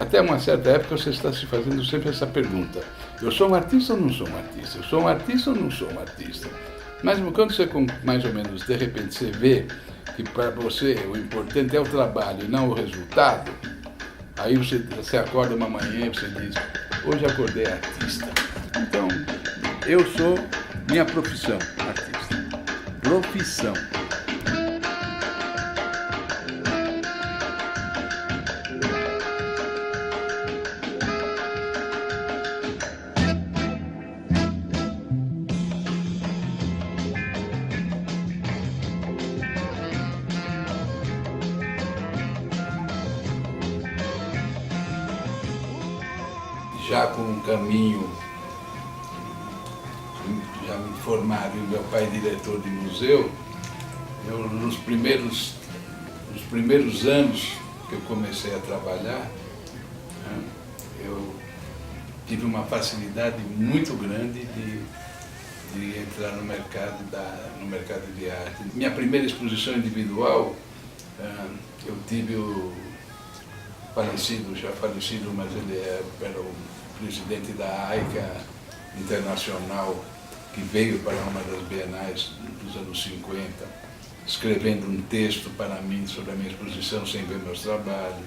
Até uma certa época você está se fazendo sempre essa pergunta: eu sou um artista ou não sou um artista? Eu sou um artista ou não sou um artista? Mas quando você, mais ou menos, de repente você vê que para você o importante é o trabalho e não o resultado, aí você acorda uma manhã e você diz: hoje acordei artista. Então, eu sou minha profissão, artista. Profissão. Já com um caminho, já me formado, e meu pai diretor de museu, nos primeiros anos que eu comecei a trabalhar, né, eu tive uma facilidade muito grande de entrar no mercado de arte. Minha primeira exposição individual, eu tive o já falecido, mas ele era o presidente da AICA Internacional, que veio para uma das bienais dos anos 50, escrevendo um texto para mim sobre a minha exposição sem ver meus trabalhos.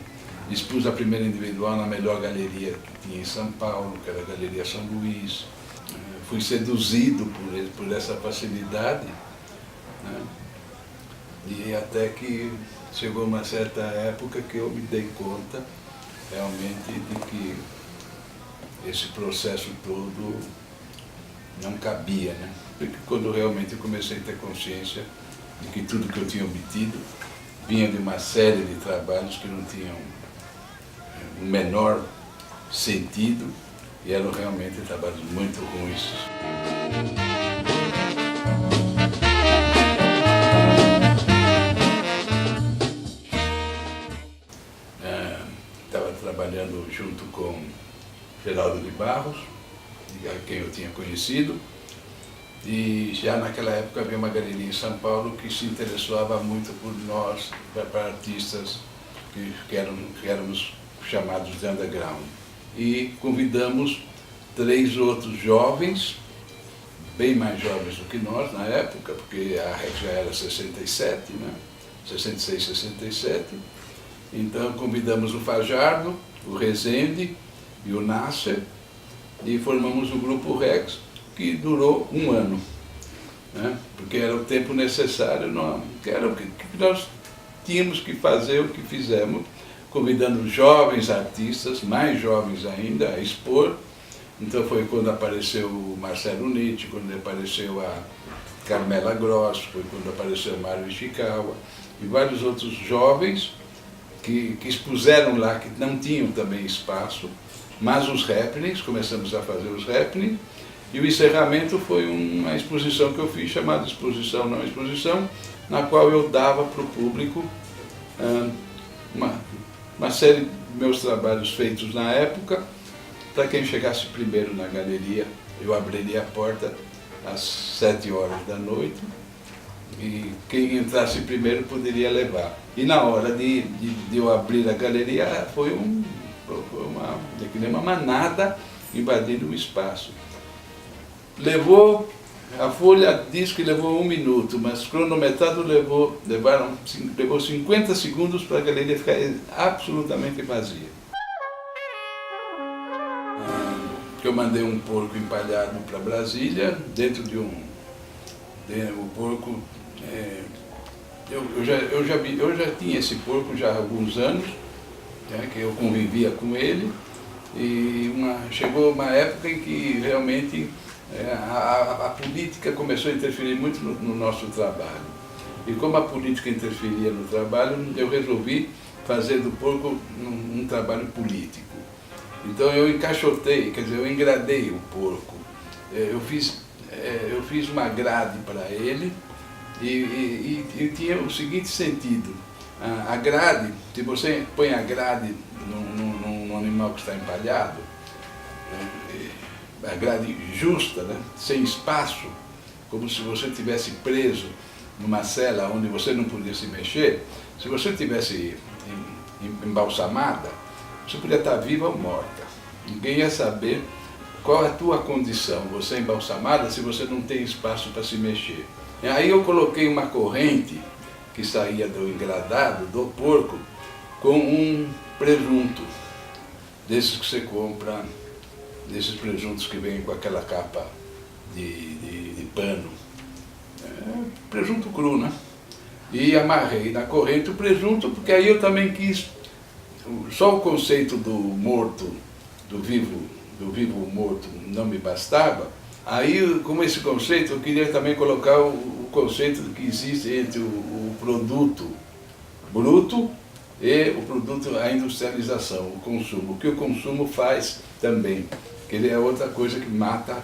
Expus a primeira individual na melhor galeria que tinha em São Paulo, que era a Galeria São Luís. Fui seduzido por essa facilidade, né? E até que chegou uma certa época que eu me dei conta realmente de que esse processo todo não cabia, né? Porque quando realmente eu comecei a ter consciência de que tudo que eu tinha obtido vinha de uma série de trabalhos que não tinham o menor sentido e eram realmente trabalhos muito ruins. Estava trabalhando junto com Geraldo de Barros, a quem eu tinha conhecido, e já naquela época havia uma galeria em São Paulo que se interessava muito por nós, para artistas que éramos chamados de underground. E convidamos 3 outros jovens, bem mais jovens do que nós na época, porque a REC já era 67, né? 66, 67. Então convidamos o Fajardo, o Rezende e o Nasser e formamos o Grupo Rex, que durou 1 ano, né? Porque era o tempo necessário, que era o que nós tínhamos que fazer, o que fizemos, convidando jovens artistas, mais jovens ainda, a expor. Então foi quando apareceu o Marcelo Nietzsche, quando apareceu a Carmela Gross, foi quando apareceu o Mário Ishikawa e vários outros jovens que expuseram lá, que não tinham também espaço, mas os happenings, começamos a fazer os happenings, e o encerramento foi uma exposição que eu fiz, chamada Exposição Não Exposição, na qual eu dava para o público uma série de meus trabalhos feitos na época. Para quem chegasse primeiro na galeria, eu abriria a porta às 7 horas da noite, e quem entrasse primeiro poderia levar. E na hora de eu abrir a galeria, foi que nem uma manada invadindo o espaço. A folha diz que levou 1 minuto, mas cronometrado levou 50 segundos para a galeria ficar absolutamente vazia. Eu mandei um porco empalhado para Brasília, dentro de o porco, eu já tinha esse porco já há alguns anos, né, que eu convivia com ele, e chegou uma época em que realmente a política começou a interferir muito no nosso trabalho. E como a política interferia no trabalho, eu resolvi fazer do porco um trabalho político. Então eu encaixotei, quer dizer, eu engradei o porco. Eu fiz uma grade para ele e tinha o seguinte sentido: a grade, se você põe a grade num animal que está empalhado, a grade justa, né, sem espaço, como se você estivesse preso numa cela onde você não podia se mexer, se você estivesse embalsamada, você podia estar viva ou morta. Ninguém ia saber qual é a tua condição, você embalsamada, se você não tem espaço para se mexer. E aí eu coloquei uma corrente que saía do engradado, do porco, com um presunto, desses que você compra, desses presuntos que vêm com aquela capa de pano. Presunto cru, né? E amarrei na corrente o presunto, porque aí eu também quis, só o conceito do morto, do vivo morto não me bastava. Aí, com esse conceito, eu queria também colocar o conceito que existe entre o produto bruto e o produto, a industrialização, o consumo. O que o consumo faz também, que ele é outra coisa que mata,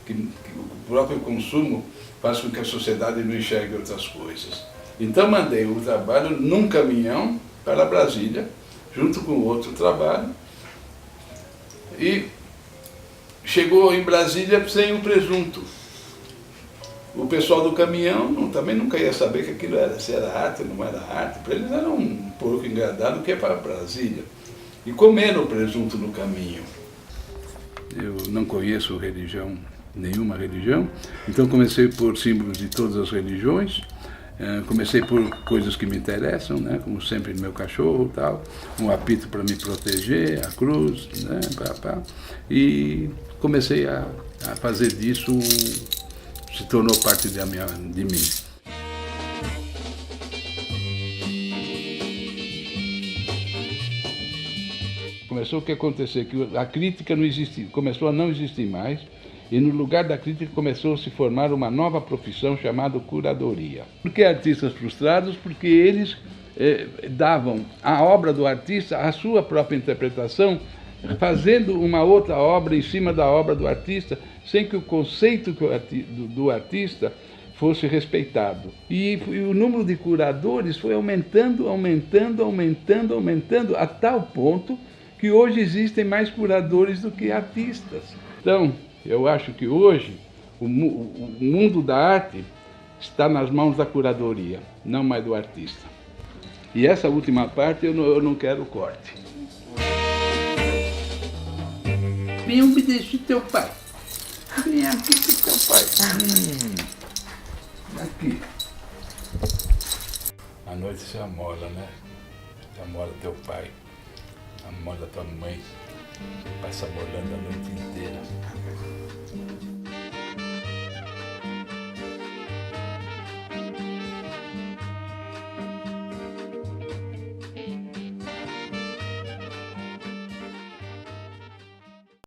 que o próprio consumo faz com que a sociedade não enxergue outras coisas. Então mandei o trabalho num caminhão para Brasília, junto com outro trabalho, e chegou em Brasília sem o presunto. O pessoal do caminhão também nunca ia saber que aquilo era, se era arte ou não era arte. Para eles era um porco engradado que é para Brasília. E comeram o presunto no caminho. Eu não conheço religião, nenhuma religião, então comecei por símbolos de todas as religiões. Comecei por coisas que me interessam, né? Como sempre meu cachorro, tal, um apito para me proteger, a cruz, né? E comecei a fazer disso, se tornou parte de mim. Começou o que acontecer, que a crítica não existia, começou a não existir mais, e no lugar da crítica começou a se formar uma nova profissão chamada curadoria. Por que artistas frustrados? Porque eles davam à obra do artista a sua própria interpretação, fazendo uma outra obra em cima da obra do artista, sem que o conceito do artista fosse respeitado. E o número de curadores foi aumentando, a tal ponto que hoje existem mais curadores do que artistas. Então, eu acho que hoje o mundo da arte está nas mãos da curadoria, não mais do artista. E essa última parte eu não quero corte. Vem obedecer teu pai. Vem aqui com teu pai. Aqui. À noite você amola, né? Você amola teu pai, amola tua mãe. Passa molhando a noite inteira.